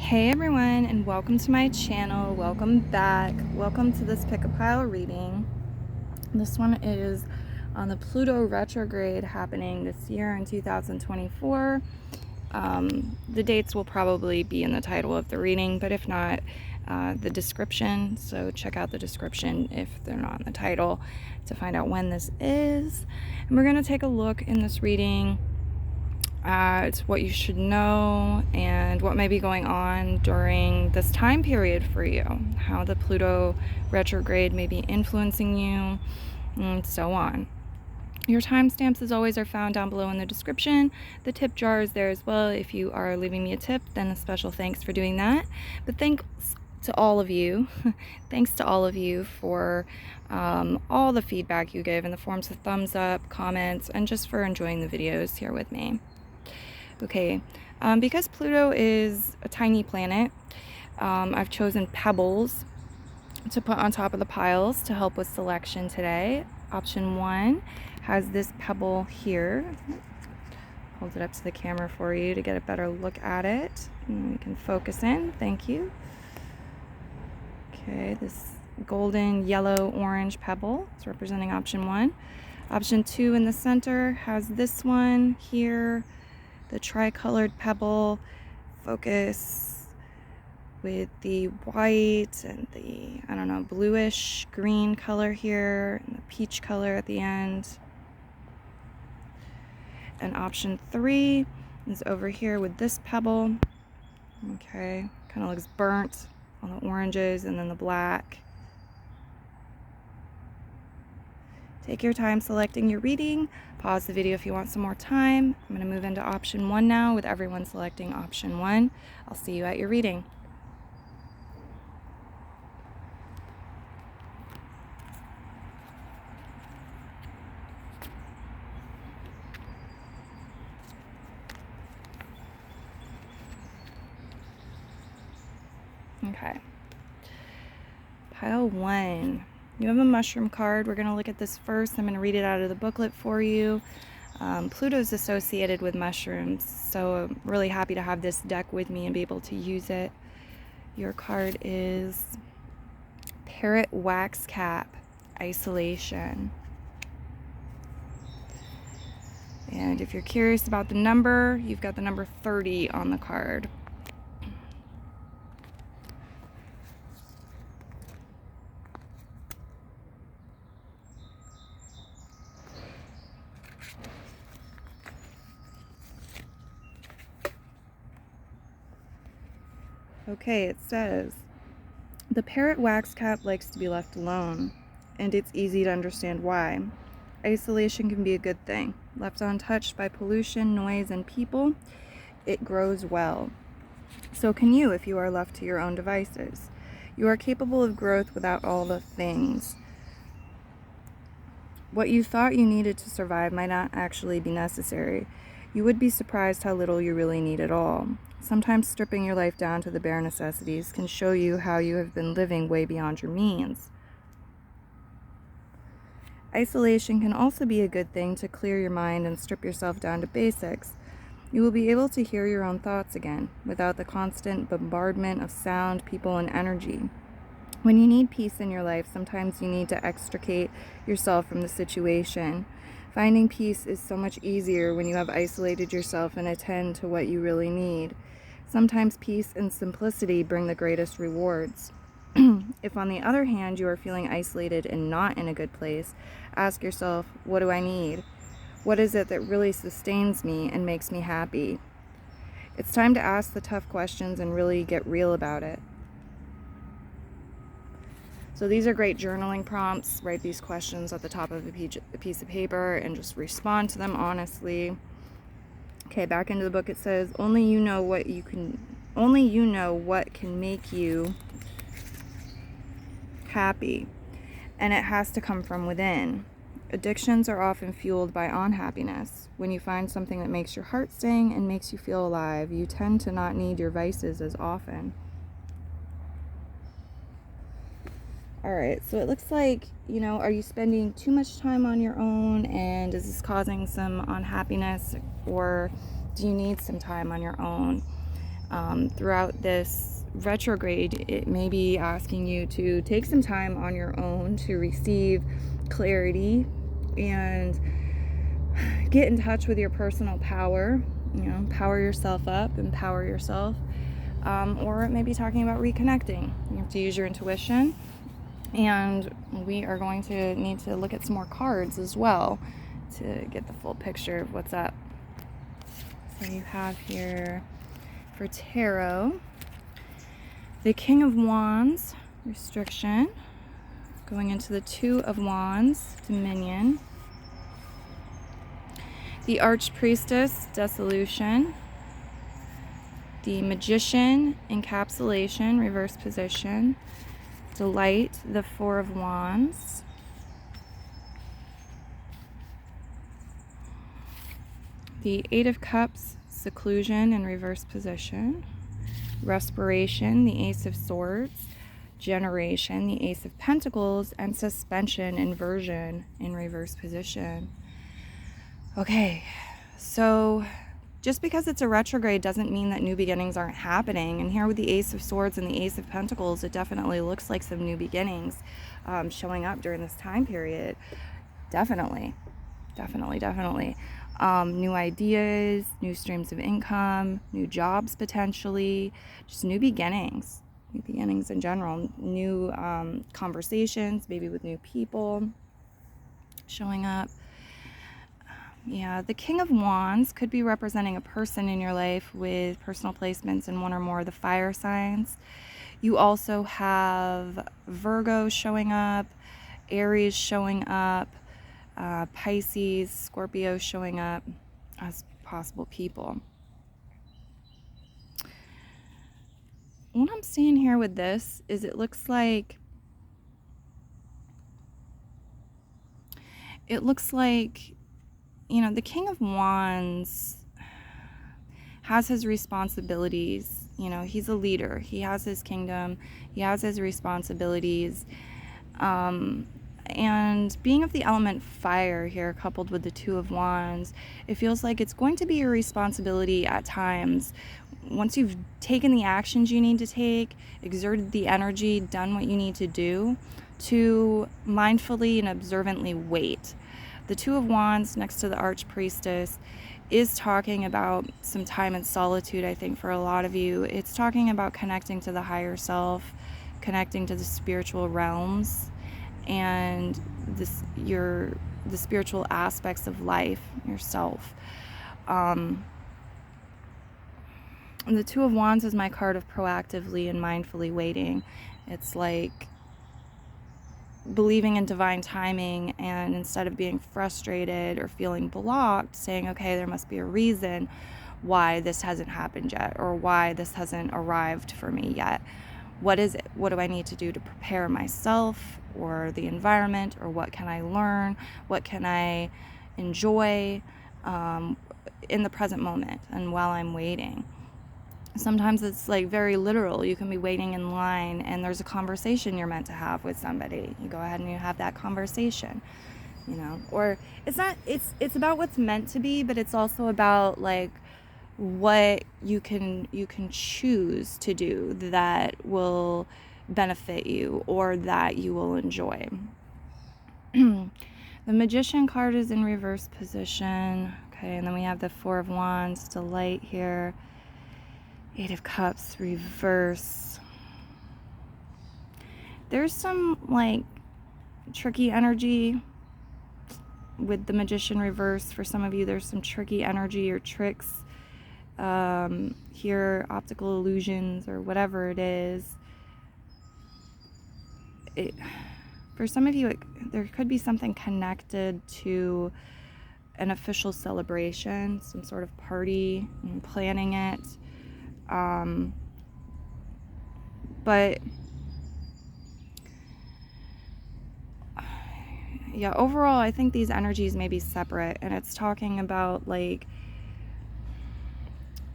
Hey everyone, and welcome to my channel. Welcome back. Welcome to this pick a pile reading. This one is on the Pluto retrograde happening this year in 2024. The dates will probably be in the title of the reading, but if not, the description. So check out the description if they're not in the title to find out when this is. And we're going to take a look in this reading at what you should know and what may be going on during this time period for you, how the Pluto retrograde may be influencing you, and so on. Your timestamps, as always, are found down below in the description. The tip jar is there as well. If you are leaving me a tip, then a special thanks for doing that. But thanks to all of you. Thanks to all of you for all the feedback you give in the forms of thumbs up, comments, and just for enjoying the videos here with me. Okay, because Pluto is a tiny planet, I've chosen pebbles to put on top of the piles to help with selection today. Option 1 has this pebble here. Hold it up to the camera for you to get a better look at it. And we can focus in. Thank you. Okay, this golden, yellow, orange pebble is representing option 1. Option 2 in the center has this one here. The tricolored pebble, focus with the white and the, bluish green color here, and the peach color at the end. And option 3 is over here with this pebble. Okay, kind of looks burnt on the oranges and then the black. Take your time selecting your reading. Pause the video if you want some more time. I'm going to move into option 1 now with everyone selecting option 1. I'll see you at your reading. Okay. Pile 1. You have a mushroom card. We're going to look at this first. I'm going to read it out of the booklet for you. Pluto's associated with mushrooms, so I'm really happy to have this deck with me and be able to use it. Your card is Parrot Wax Cap, Isolation. And if you're curious about the number, you've got the number 30 on the card. Okay, it says, the parrot wax cap likes to be left alone, and it's easy to understand why. Isolation can be a good thing. Left untouched by pollution, noise, and people, it grows well. So can you if you are left to your own devices. You are capable of growth without all the things. What you thought you needed to survive might not actually be necessary. You would be surprised how little you really need at all. Sometimes stripping your life down to the bare necessities can show you how you have been living way beyond your means. Isolation can also be a good thing to clear your mind and strip yourself down to basics. You will be able to hear your own thoughts again, without the constant bombardment of sound, people, and energy. When you need peace in your life, sometimes you need to extricate yourself from the situation. Finding peace is so much easier when you have isolated yourself and attend to what you really need. Sometimes peace and simplicity bring the greatest rewards. If, on the other hand, you are feeling isolated and not in a good place, ask yourself, what do I need? What is it that really sustains me and makes me happy? It's time to ask the tough questions and really get real about it. So these are great journaling prompts. Write these questions at the top of a piece of paper and just respond to them honestly. Okay, back into the book it says, only you know what can make you happy, and it has to come from within. Addictions are often fueled by unhappiness. When you find something that makes your heart sing and makes you feel alive, you tend to not need your vices as often. Alright, so it looks like, are you spending too much time on your own, and is this causing some unhappiness, or do you need some time on your own? Throughout this retrograde, it may be asking you to take some time on your own to receive clarity and get in touch with your personal power, power yourself up, empower yourself. Or it may be talking about reconnecting. You have to use your intuition. And we are going to need to look at some more cards as well to get the full picture of what's up. So you have here for tarot, the King of Wands, restriction, going into the Two of Wands, dominion, the Archpriestess, dissolution, the Magician, encapsulation, reverse position, delight, the Four of Wands, the Eight of Cups, seclusion in reverse position, respiration, the Ace of Swords, generation, the Ace of Pentacles, and suspension, inversion in reverse position. Okay, so just because it's a retrograde doesn't mean that new beginnings aren't happening. And here with the Ace of Swords and the Ace of Pentacles, it definitely looks like some new beginnings showing up during this time period. Definitely. New ideas, new streams of income, new jobs potentially, just new beginnings in general, new conversations, maybe with new people showing up. Yeah, the King of Wands could be representing a person in your life with personal placements in one or more of the fire signs. You also have Virgo showing up, Aries showing up, Pisces, Scorpio showing up as possible people. What I'm seeing here with this is it looks like the King of Wands has his responsibilities. He's a leader. He has his kingdom. He has his responsibilities. And being of the element fire here, coupled with the Two of Wands, it feels like it's going to be your responsibility at times. Once you've taken the actions you need to take, exerted the energy, done what you need to do, to mindfully and observantly wait. The Two of Wands next to the Archpriestess is talking about some time in solitude, I think, for a lot of you. It's talking about connecting to the higher self, connecting to the spiritual realms, and the spiritual aspects of life, yourself. And the Two of Wands is my card of proactively and mindfully waiting. It's like believing in divine timing, and instead of being frustrated or feeling blocked, saying, okay, there must be a reason why this hasn't happened yet, or why this hasn't arrived for me yet. What is it? What do I need to do to prepare myself or the environment, or what can I learn? What can I enjoy in the present moment and while I'm waiting? Sometimes it's like very literal. You can be waiting in line and there's a conversation you're meant to have with somebody. You go ahead and you have that conversation, or it's about what's meant to be, but it's also about like what you can choose to do that will benefit you or that you will enjoy. The Magician card is in reverse position. Okay, and then we have the Four of Wands, delight here. Eight of Cups, reverse. There's some like tricky energy with the Magician reverse. For some of you, there's some tricky energy or tricks here, optical illusions or whatever it is. For some of you, there could be something connected to an official celebration, some sort of party, and planning it. But yeah, overall, I think these energies may be separate, and it's talking about like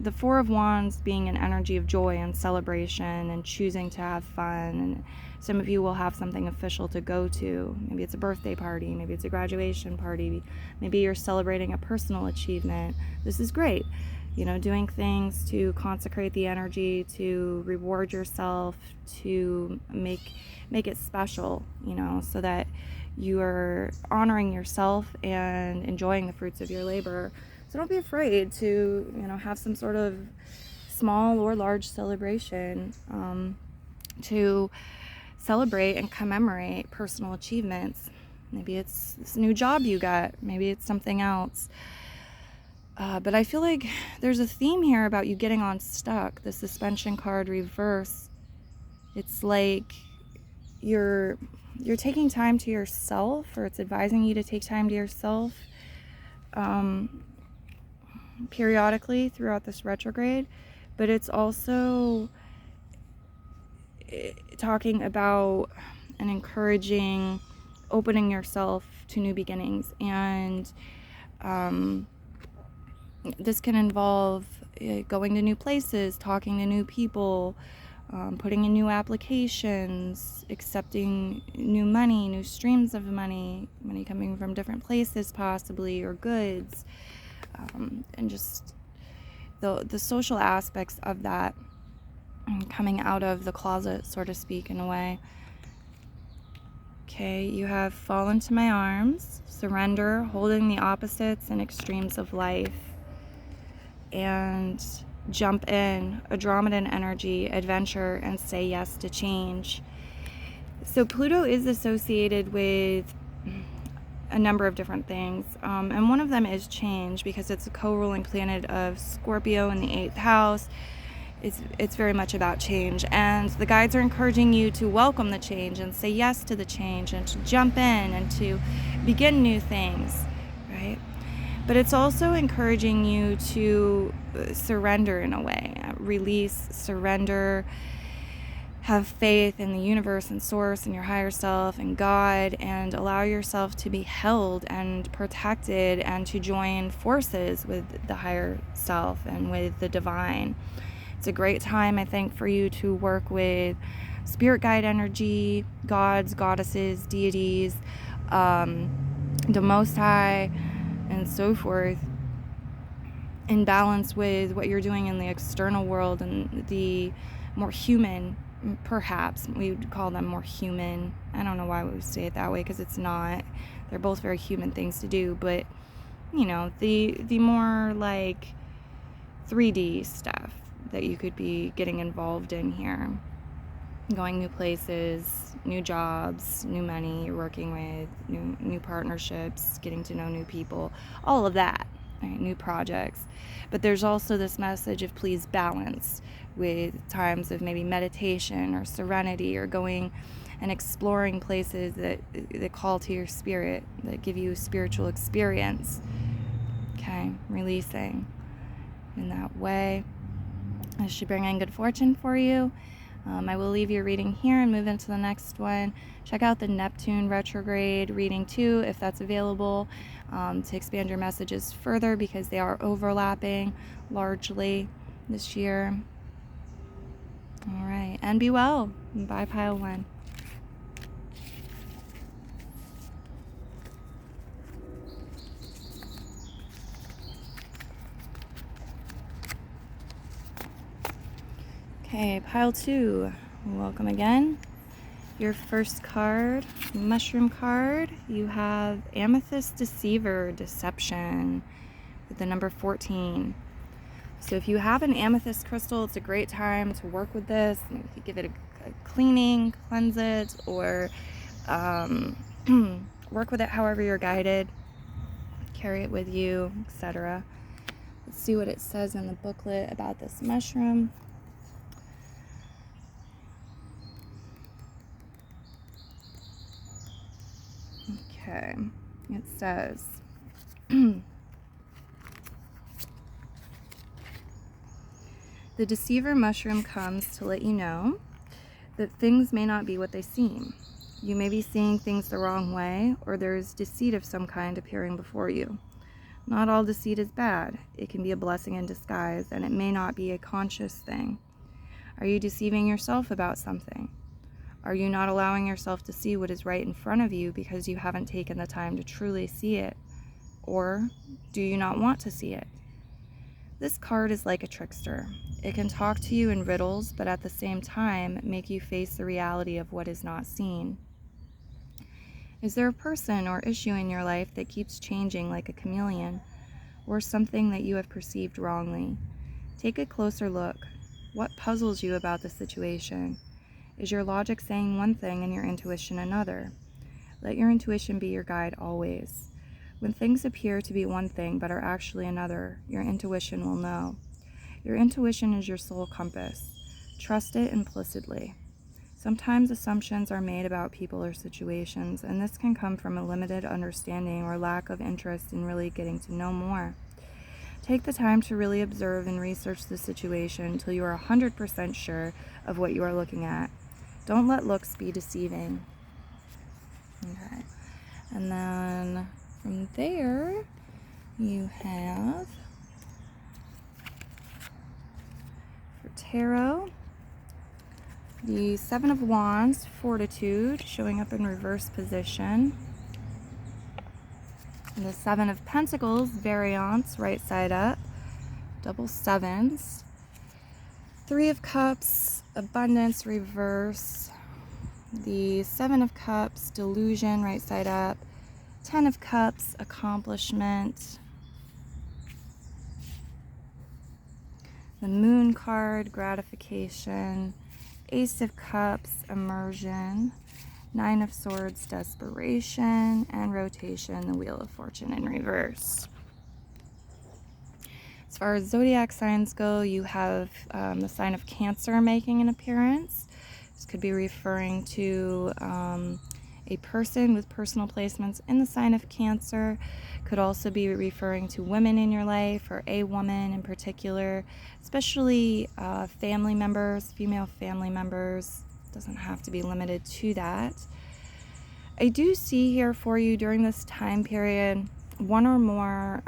the Four of Wands being an energy of joy and celebration and choosing to have fun. And some of you will have something official to go to. Maybe it's a birthday party, maybe it's a graduation party, maybe you're celebrating a personal achievement. This is great. doing things to consecrate the energy, to reward yourself, to make it special, so that you are honoring yourself and enjoying the fruits of your labor. So don't be afraid to, have some sort of small or large celebration, to celebrate and commemorate personal achievements. Maybe it's this new job you got, maybe it's something else. But I feel like there's a theme here about you getting unstuck. The suspension card reverse. It's like you're taking time to yourself, or it's advising you to take time to yourself periodically throughout this retrograde. But it's also talking about and encouraging opening yourself to new beginnings. And this can involve going to new places, talking to new people, putting in new applications, accepting new money, new streams of money coming from different places possibly, or goods, and just the social aspects of that, coming out of the closet, so to speak, in a way. Okay, you have fall into my arms, surrender, holding the opposites and extremes of life, and jump in, Andromedan energy, adventure, and say yes to change. So Pluto is associated with a number of different things, and one of them is change, because it's a co-ruling planet of Scorpio in the 8th house. It's very much about change, and the guides are encouraging you to welcome the change and say yes to the change, and to jump in and to begin new things, right? But it's also encouraging you to surrender in a way, release, surrender, have faith in the universe and source and your higher self and God, and allow yourself to be held and protected, and to join forces with the higher self and with the divine. It's a great time, I think, for you to work with spirit guide energy, gods, goddesses, deities, the Most High, and so forth, in balance with what you're doing in the external world and the more human, perhaps we would call them more human. I don't know why we would say it that way, because it's not. They're both very human things to do, but the more like 3D stuff that you could be getting involved in here, going new places, new jobs, new money you're working with, new partnerships, getting to know new people, all of that, right? New projects. But there's also this message of please balance with times of maybe meditation or serenity, or going and exploring places that call to your spirit, that give you a spiritual experience. Okay, releasing in that way. This should bring in good fortune for you. I will leave your reading here and move into the next one. Check out the Neptune retrograde reading too, if that's available, to expand your messages further, because they are overlapping largely this year. All right, and be well. Bye, pile one. Okay, pile two, welcome again. Your first card, mushroom card, you have Amethyst Deceiver, Deception, with the number 14. So if you have an amethyst crystal, it's a great time to work with this. You could give it a cleaning, cleanse it, or work with it however you're guided. Carry it with you, etc. Let's see what it says in the booklet about this mushroom. Okay, it says, the deceiver mushroom comes to let you know that things may not be what they seem. You may be seeing things the wrong way, or there's deceit of some kind appearing before you. Not all deceit is bad. It can be a blessing in disguise, and it may not be a conscious thing. Are you deceiving yourself about something? Are you not allowing yourself to see what is right in front of you because you haven't taken the time to truly see it? Or do you not want to see it? This card is like a trickster. It can talk to you in riddles, but at the same time, make you face the reality of what is not seen. Is there a person or issue in your life that keeps changing like a chameleon, or something that you have perceived wrongly? Take a closer look. What puzzles you about the situation? Is your logic saying one thing and your intuition another? Let your intuition be your guide always. When things appear to be one thing but are actually another, your intuition will know. Your intuition is your soul compass. Trust it implicitly. Sometimes assumptions are made about people or situations, and this can come from a limited understanding or lack of interest in really getting to know more. Take the time to really observe and research the situation until you are 100% sure of what you are looking at. Don't let looks be deceiving. Okay. And then from there, you have for tarot, the Seven of Wands, Fortitude, showing up in reverse position. And the Seven of Pentacles, Variance, right side up, double sevens. Three of Cups, Abundance, reverse. The Seven of Cups, Delusion, right side up. 10 of Cups, Accomplishment. The Moon card, Gratification. Ace of Cups, Immersion. 9 of Swords, Desperation. And Rotation, the Wheel of Fortune in reverse. As far as zodiac signs go, you have the sign of Cancer making an appearance. This could be referring to a person with personal placements in the sign of Cancer. Could also be referring to women in your life, or a woman in particular, especially family members, female family members. Doesn't have to be limited to that. I do see here for you during this time period one or more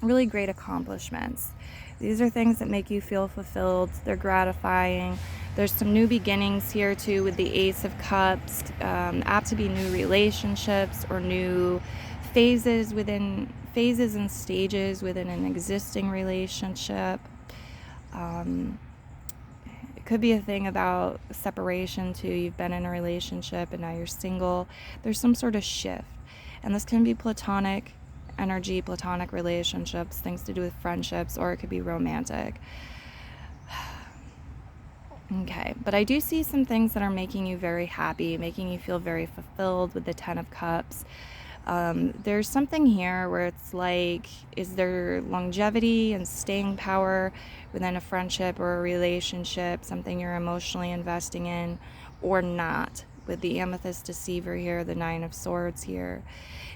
really great accomplishments. These are things that make you feel fulfilled. They're gratifying. There's some new beginnings here too with the Ace of Cups. Apt to be new relationships or new phases and stages within an existing relationship. It could be a thing about separation too. You've been in a relationship and now you're single. There's some sort of shift, and this can be platonic energy, platonic relationships, things to do with friendships, or it could be romantic. Okay, but I do see some things that are making you very happy, making you feel very fulfilled with the 10 of Cups. There's something here where it's like, is there longevity and staying power within a friendship or a relationship, something you're emotionally investing in, or not? With the Amethyst Deceiver here, the 9 of Swords here.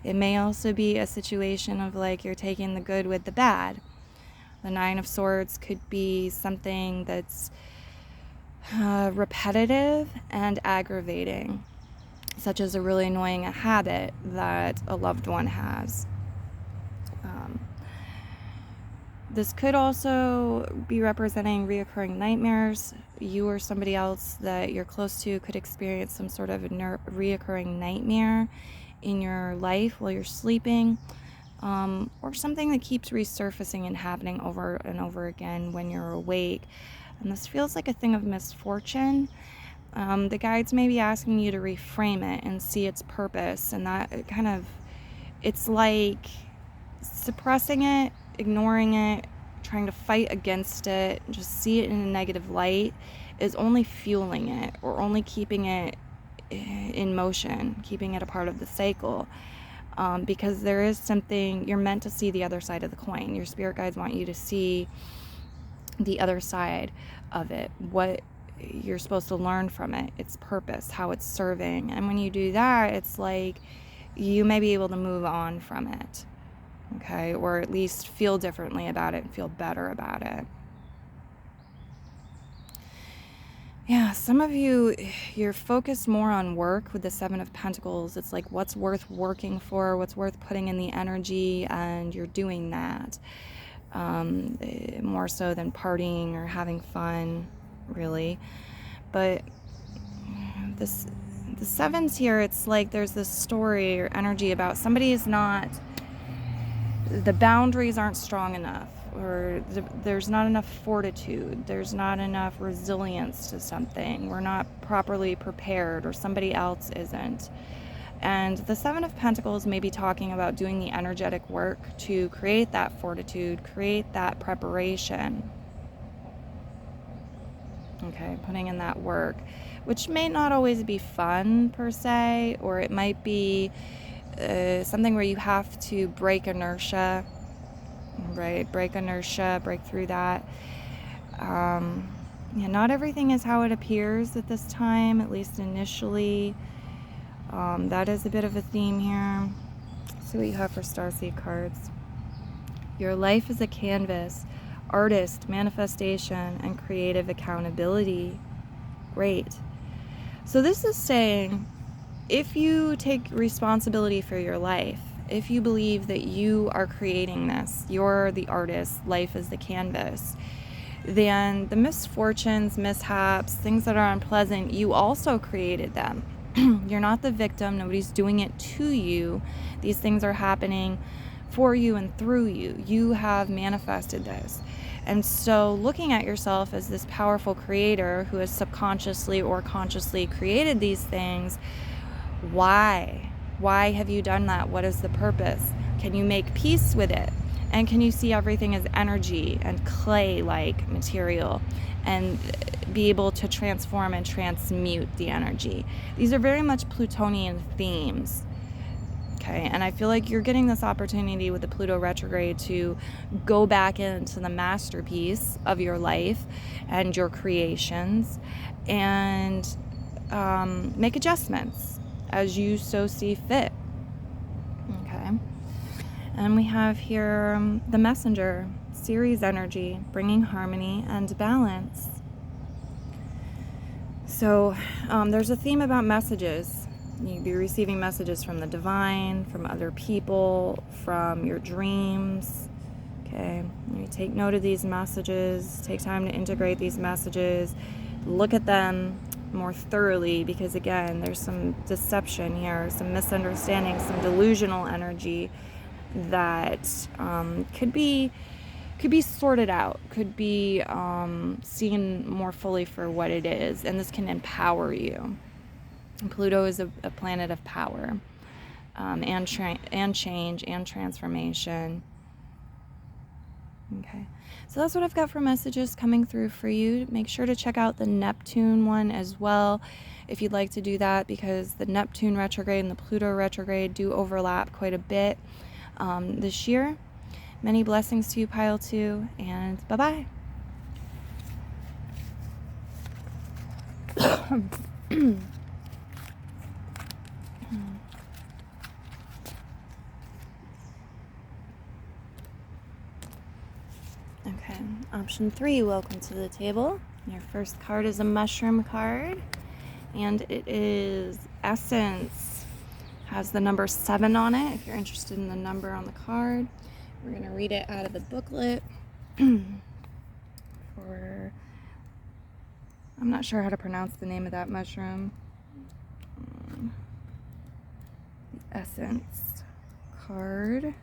It may also be a situation of like you're taking the good with the bad. The 9 of Swords could be something that's repetitive and aggravating, such as a really annoying habit that a loved one has. This could also be representing reoccurring nightmares. You or somebody else that you're close to could experience some sort of a reoccurring nightmare in your life while you're sleeping, or something that keeps resurfacing and happening over and over again when you're awake. And this feels like a thing of misfortune. The guides may be asking you to reframe it and see its purpose, and that it's like suppressing it, ignoring it, trying to fight against it, just see it in a negative light, is only fueling it or only keeping it in motion, keeping it a part of the cycle. Because there is something, you're meant to see the other side of the coin. Your spirit guides want you to see the other side of it, what you're supposed to learn from it, its purpose, how it's serving. And when you do that, it's like you may be able to move on from it. Okay, or at least feel differently about it and feel better about it. Yeah, some of you, you're focused more on work with the 7 of Pentacles. It's like what's worth working for, what's worth putting in the energy, and you're doing that. More so than partying or having fun, really. But the 7s here, it's like there's this story or energy about somebody is not, the boundaries aren't strong enough. or there's not enough fortitude, there's not enough resilience to something, we're not properly prepared, or somebody else isn't. And the Seven of Pentacles may be talking about doing the energetic work to create that fortitude, create that preparation. Okay, putting in that work, which may not always be fun per se, or it might be something where you have to break inertia, right? Break inertia, break through that. Yeah, not everything is how it appears at this time, at least initially. That is a bit of a theme here. See what you have for Starseed cards. Your life is a canvas, artist, manifestation, and creative accountability. Great. So this is saying, if you take responsibility for your life, if you believe that you are creating this, you're the artist, life is the canvas, then the misfortunes, mishaps, things that are unpleasant, you also created them. You're not the victim. Nobody's doing it to you. These things are happening for you and through you. You have manifested this. And so looking at yourself as this powerful creator who has subconsciously or consciously created these things, why? Why have you done that? What is the purpose? Can you make peace with it? And can you see everything as energy and clay-like material and be able to transform and transmute the energy? These are very much Plutonian themes. Okay, and I feel like you're getting this opportunity with the Pluto retrograde to go back into the masterpiece of your life and your creations and make adjustments as you so see fit. Okay. And we have here the Messenger, Ceres energy, bringing harmony and balance. So there's a theme about messages. You'd be receiving messages from the divine, from other people, from your dreams. Okay, you take note of these messages, take time to integrate these messages, look at them more thoroughly, because again, there's some deception here, some misunderstanding, some delusional energy that could be sorted out, could be seen more fully for what it is, and this can empower you. And Pluto is a planet of power and change and transformation. Okay, so that's what I've got for messages coming through for you. Make sure to check out the Neptune one as well if you'd like to do that, because the Neptune retrograde and the Pluto retrograde do overlap quite a bit this year. Many blessings to you, Pile 2, and bye-bye. Okay, option 3, welcome to the table. Your first card is a mushroom card, and it is Essence. Has the number 7 on it, if you're interested in the number on the card. We're going to read it out of the booklet. I'm not sure how to pronounce the name of that mushroom. The Essence card.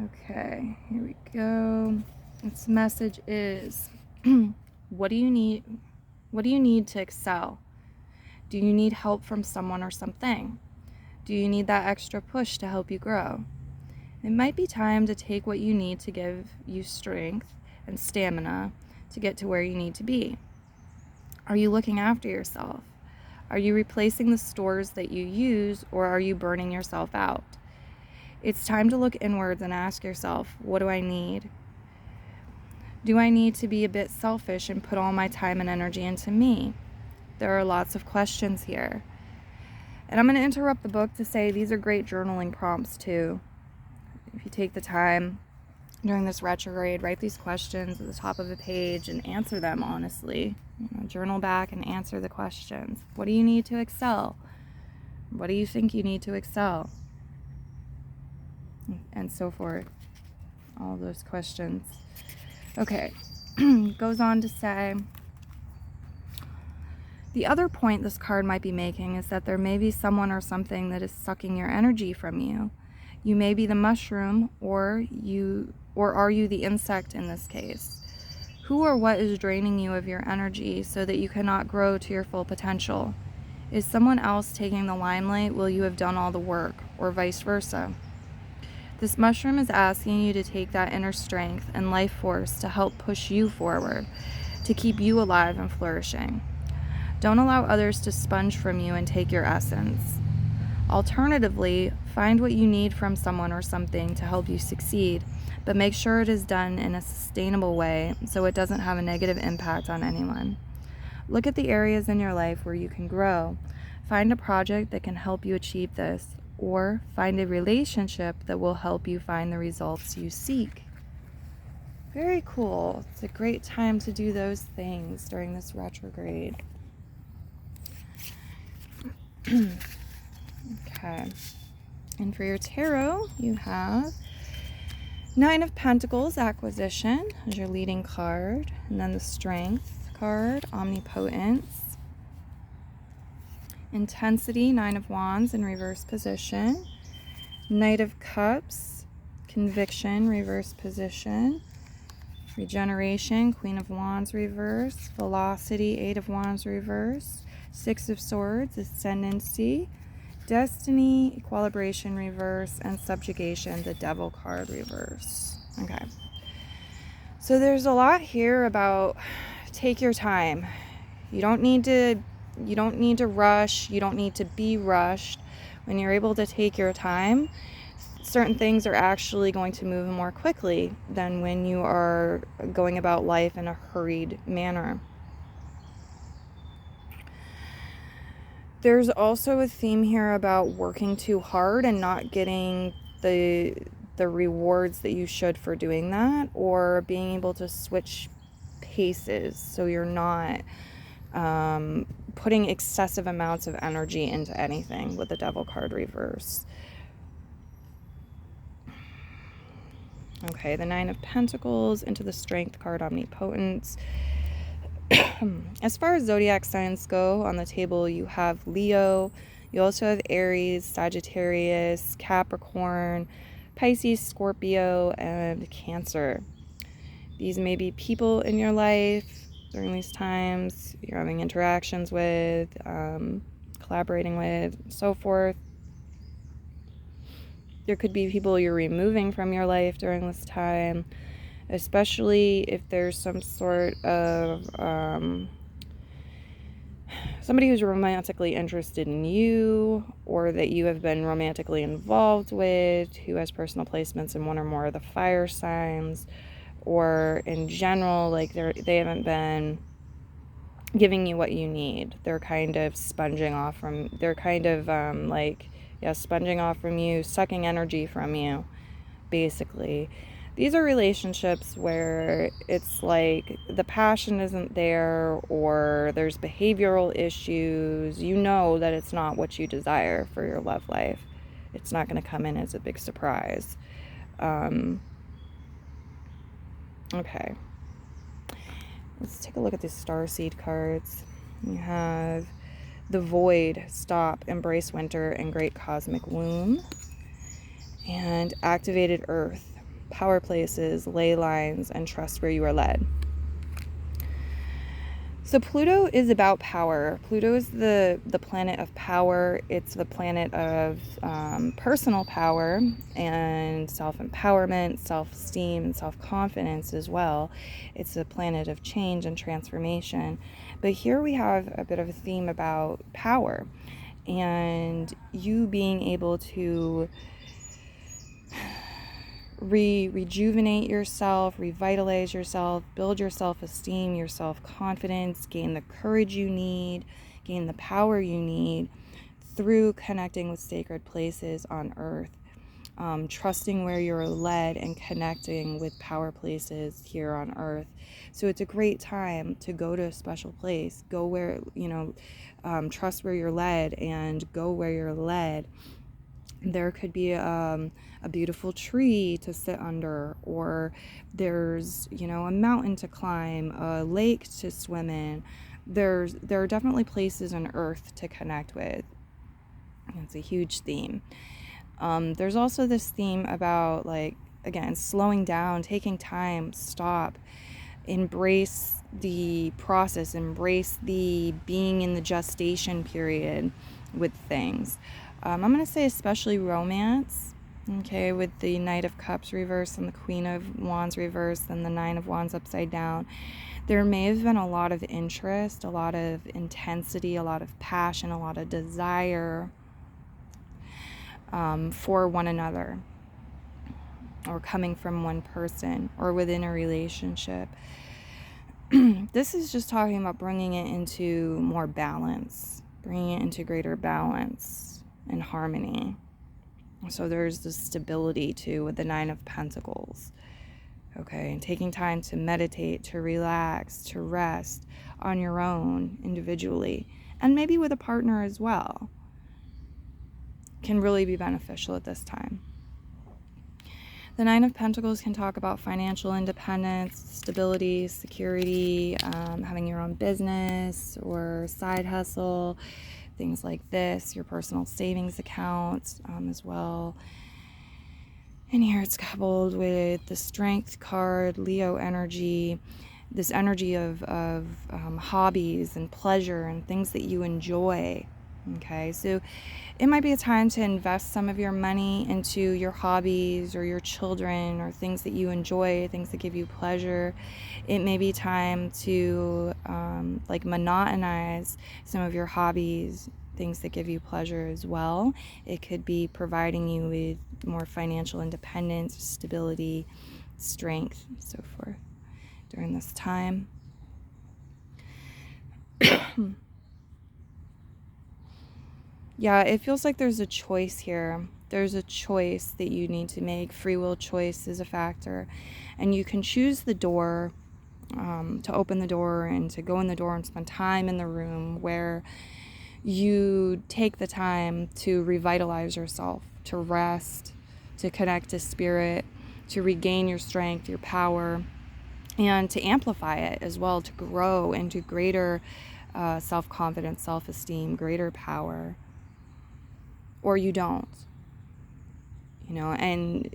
Okay, here we go. Its message is, what do you need? What do you need to excel? Do you need help from someone or something? Do you need that extra push to help you grow? It might be time to take what you need to give you strength and stamina to get to where you need to be. Are you looking after yourself? Are you replacing the stores that you use, or are you burning yourself out? It's time to look inwards and ask yourself, what do I need? Do I need to be a bit selfish and put all my time and energy into me? There are lots of questions here. And I'm going to interrupt the book to say these are great journaling prompts too. If you take the time during this retrograde, write these questions at the top of the page and answer them honestly. Journal back and answer the questions. What do you need to excel? What do you think you need to excel? And so forth. All those questions. Okay. Goes on to say, the other point this card might be making is that there may be someone or something that is sucking your energy from you. You may be the mushroom, or are you the insect in this case? Who or what is draining you of your energy so that you cannot grow to your full potential? Is someone else taking the limelight while you have done all the work, or vice versa? This mushroom is asking you to take that inner strength and life force to help push you forward, to keep you alive and flourishing. Don't allow others to sponge from you and take your essence. Alternatively, find what you need from someone or something to help you succeed, but make sure it is done in a sustainable way so it doesn't have a negative impact on anyone. Look at the areas in your life where you can grow. Find a project that can help you achieve this, or find a relationship that will help you find the results you seek. Very cool. It's a great time to do those things during this retrograde. Okay. And for your tarot, you have Nine of Pentacles, acquisition, as your leading card. And then the Strength card, omnipotence. Intensity, Nine of Wands in reverse position. Knight of Cups, conviction, reverse position. Regeneration, Queen of Wands reverse. Velocity, Eight of Wands reverse. Six of Swords, ascendancy. Destiny, equilibration reverse, and subjugation, the Devil card reverse. Okay. So there's a lot here about take your time. You don't need to rush. You don't need to be rushed. When you're able to take your time, certain things are actually going to move more quickly than when you are going about life in a hurried manner. There's also a theme here about working too hard and not getting the rewards that you should for doing that, or being able to switch paces so you're not putting excessive amounts of energy into anything with the Devil card reverse. Okay, the Nine of Pentacles into the Strength card, omnipotence. As far as zodiac signs go, on the table you have Leo, you also have Aries, Sagittarius, Capricorn, Pisces, Scorpio, and Cancer. These may be people in your life during these times you're having interactions with, collaborating with, and so forth. There could be people you're removing from your life during this time, especially if there's some sort of somebody who's romantically interested in you, or that you have been romantically involved with, who has personal placements in one or more of the fire signs, or in general, like they haven't been giving you what you need. They're kind of sponging off from, sponging off from you, sucking energy from you, basically. These are relationships where it's like the passion isn't there, or there's behavioral issues. You know that it's not what you desire for your love life. It's not going to come in as a big surprise. Okay. Let's take a look at these starseed cards. You have the Void, Stop, Embrace Winter, and Great Cosmic Womb. And Activated Earth, Power Places, Ley Lines, and Trust Where You Are Led. So Pluto is about power. Pluto is the planet of power. It's the planet of personal power and self-empowerment, self-esteem, and self-confidence as well. It's a planet of change and transformation. But here we have a bit of a theme about power and you being able to rejuvenate yourself, revitalize yourself, build your self-esteem, your self-confidence, gain the courage you need, gain the power you need through connecting with sacred places on earth, trusting where you're led and connecting with power places here on earth. So it's a great time to go to a special place, go where, trust where you're led and go where you're led. There could be a beautiful tree to sit under, or there's, a mountain to climb, a lake to swim in. There are definitely places on earth to connect with. It's a huge theme. There's also this theme about, like, again, slowing down, taking time, stop, embrace the process, embrace the being in the gestation period with things. I'm going to say especially romance, okay, with the Knight of Cups reversed and the Queen of Wands reversed and the Nine of Wands upside down. There may have been a lot of interest, a lot of intensity, a lot of passion, a lot of desire for one another, or coming from one person, or within a relationship. This is just talking about bringing it into more balance, bringing it into greater balance and harmony. So there's the stability too with the Nine of Pentacles. Okay, and taking time to meditate, to relax, to rest on your own individually, and maybe with a partner as well, can really be beneficial at this time. The Nine of Pentacles can talk about financial independence, stability, security, having your own business or side hustle, things like this, your personal savings account as well. And here it's coupled with the Strength card, Leo energy, this energy of hobbies and pleasure and things that you enjoy. Okay, so it might be a time to invest some of your money into your hobbies or your children or things that you enjoy, things that give you pleasure. It may be time to like monotonize some of your hobbies, things that give you pleasure as well. It could be providing you with more financial independence, stability, strength, and so forth during this time. Yeah, it feels like there's a choice here. There's a choice that you need to make. Free will choice is a factor. And you can choose the door, to open the door and to go in the door and spend time in the room where you take the time to revitalize yourself, to rest, to connect to spirit, to regain your strength, your power, and to amplify it as well, to grow into greater self-confidence, self-esteem, greater power. Or you don't, and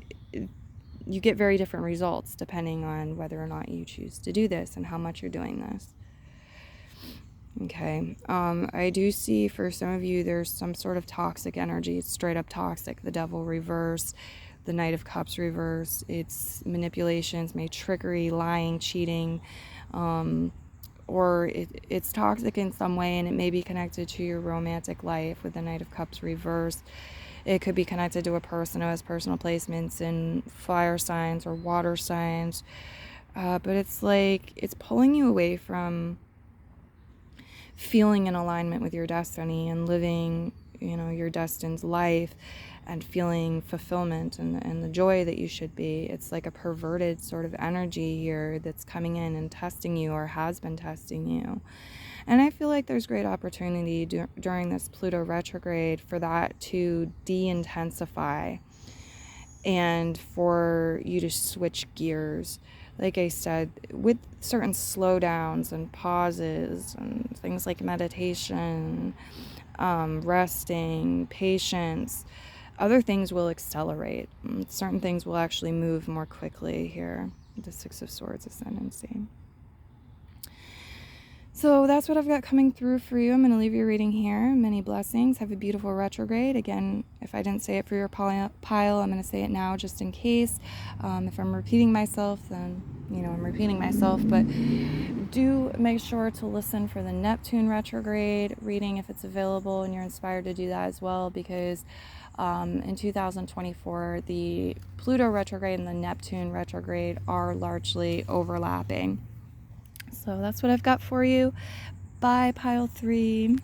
you get very different results depending on whether or not you choose to do this and how much you're doing this. Okay, I do see for some of you there's some sort of toxic energy. It's straight up toxic. The Devil reverse, the Knight of Cups reverse. It's manipulations, maybe trickery, lying, cheating, or it's toxic in some way, and it may be connected to your romantic life with the Knight of Cups reversed. It could be connected to a person who has personal placements in fire signs or water signs, but it's like it's pulling you away from feeling in alignment with your destiny and living, your destined life and feeling fulfillment and the joy that you should be. It's like a perverted sort of energy here that's coming in and testing you, or has been testing you. And I feel like there's great opportunity during this Pluto retrograde for that to de-intensify and for you to switch gears. Like I said, with certain slowdowns and pauses and things like meditation, resting, patience, other things will accelerate. Certain things will actually move more quickly here. The Six of Swords ascendancy. So that's what I've got coming through for you. I'm going to leave your reading here. Many blessings. Have a beautiful retrograde. Again, if I didn't say it for your pile, I'm going to say it now just in case. If I'm repeating myself, then, I'm repeating myself. But do make sure to listen for the Neptune retrograde reading if it's available and you're inspired to do that as well, because in 2024, the Pluto retrograde and the Neptune retrograde are largely overlapping. So that's what I've got for you. Bye, pile 3.